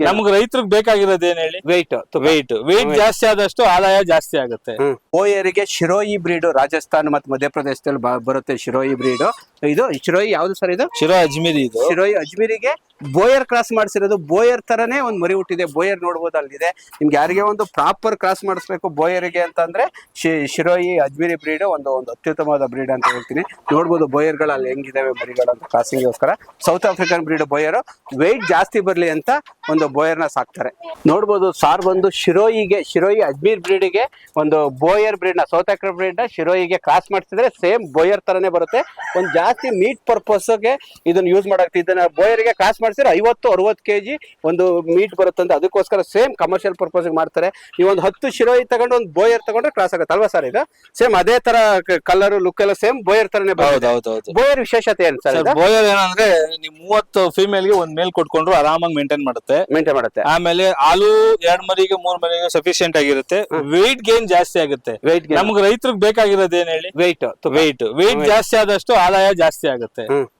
ನಮ್ಗೆ ರೈತರಿಗೆ ಬೇಕಾಗಿರೋದು ಏನ್ ಹೇಳಿ, ವೆಯ್ಟ್ ಜಾಸ್ತಿ ಆದಷ್ಟು ಆದಾಯ ಜಾಸ್ತಿ ಆಗುತ್ತೆ. ಬೋಯರಿಗೆ ಶಿರೋಯಿ ಬ್ರೀಡ್ ರಾಜಸ್ಥಾನ್ ಮತ್ತು ಮಧ್ಯಪ್ರದೇಶದಲ್ಲಿ ಬರುತ್ತೆ. ಶಿರೋಯಿ ಬ್ರೀಡ್ ಇದು ಶಿರೋಯಿ ಯಾವ್ದು ಸರ್? ಇದು ಶಿರೋ ಅಜ್ಮೀರಿ. ಇದು ಶಿರೋಯಿ ಅಜ್ಮೀರಿಗೆ ಬೋಯರ್ ಕ್ರಾಸ್ ಮಾಡಿಸಿರೋದು. ಬೋಯರ್ ತರನೇ ಒಂದು ಮರಿ ಹುಟ್ಟಿದೆ. ಬೋಯರ್ ನೋಡ್ಬೋದು ಅಲ್ಲಿದೆ. ನಿಮ್ಗೆ ಯಾರಿಗೆ ಒಂದು ಪ್ರಾಪರ್ ಕ್ರಾಸ್ ಮಾಡಿಸ್ಬೇಕು ಬೋಯರ್ಗೆ ಅಂತಂದ್ರೆ ಶಿರೋಯಿ ಅಜ್ಮೀರಿ ಬ್ರೀಡ್ ಒಂದು ಅತ್ಯುತ್ತಮವಾದ ಬ್ರೀಡ್ ಅಂತ ಹೇಳ್ತೀನಿ. ನೋಡ್ಬೋದು ಬೋಯರ್ಗಳು ಅಲ್ಲಿ ಹೆಂಗಿದಾವೆ ಮರಿಗಳು ಅಂತ ಕ್ರಾಸಿಂಗ್ಗೋಸ್ಕರ. South African bread Boyar weight ಜಾಸ್ತಿ ಬರ್ಲಿ ಅಂತ ಒಂದು ಬೋಯರ್ನ ಸಾಕ್ತಾರೆ. ನೋಡ್ಬೋದು ಸಾರ್ ಬಂದು ಶಿರೋಯಿ ಅಜ್ಮೀರ್ ಬ್ರೀಡ್ಗೆ ಒಂದು ಬೋಯರ್ ಬ್ರೀಡ್ ನ ಸೌತ್ ಆಫ್ರಿಕನ್ ಬ್ರೀಡ್ ನ ಶಿರೋಯಿಗೆ ಕ್ರಾಸ್ ಮಾಡಿಸಿದ್ರೆ ಸೇಮ್ ಬೋಯರ್ ತರನೇ ಬರುತ್ತೆ. ಒಂದು ಜಾಸ್ತಿ ಮೀಟ್ ಪರ್ಪಸ್ಗೆ ಇದನ್ನ ಯೂಸ್ ಮಾಡಾಕ್ತಿ. ಇದನ್ನ ಬೋಯರ್ಗೆ ಕ್ರಾಸ್ ಮಾಡಿಸಿದ್ರೆ 50-60 kg ಒಂದು ಮೀಟ್ ಬರುತ್ತೆ ಅಂತ. ಅದಕ್ಕೋಸ್ಕರ ಸೇಮ್ ಕಮರ್ಷಿಯಲ್ ಪರ್ಪಸ್ ಮಾಡ್ತಾರೆ. ನೀವು ಒಂದು 10 ಶಿರೋಯಿ ತಗೊಂಡು ಒಂದು ಬೋಯರ್ ತಗೊಂಡ್ರೆ ಕ್ರಾಸ್ ಆಗುತ್ತೆ ಅಲ್ವಾ ಸರ್? ಇದು ಸೇಮ್ ಅದೇ ತರ ಕಲರ್ ಲುಕ್ ಎಲ್ಲ ಸೇಮ್ ಬೋಯರ್ ತರನೇ ಬರುತ್ತೆ. ಬೋಯರ್ ವಿಶೇಷತೆ ಏನ್ ಸರ್? ಬೋಯರ್ ಏನಂದ್ರೆ ನೀವು 30 ಫಿಮೇಲ್ ಗೆ ಒಂದ್ ಮೇಲ್ ಕೊಟ್ಕೊಂಡ್ರು ಆರಾಮಾಗಿ ಮೇಂಟೈನ್ ಮಾಡುತ್ತೆ. ಆಮೇಲೆ ಹಾಲು 2 ಮರಿಗೆ 3 ಮರಿಗೆ ಸಫಿಶಿಯಂಟ್ ಆಗಿರುತ್ತೆ. ವೆಯ್ಟ್ ಗೇನ್ ಜಾಸ್ತಿ ಆಗುತ್ತೆ. ನಮ್ಗೆ ರೈತರಿಗೆ ಬೇಕಾಗಿರೋದು ಏನ್ ಹೇಳಿ, ವೆಯ್ಟ್ ಜಾಸ್ತಿ ಆದಷ್ಟು ಆದಾಯ ಜಾಸ್ತಿ ಆಗುತ್ತೆ.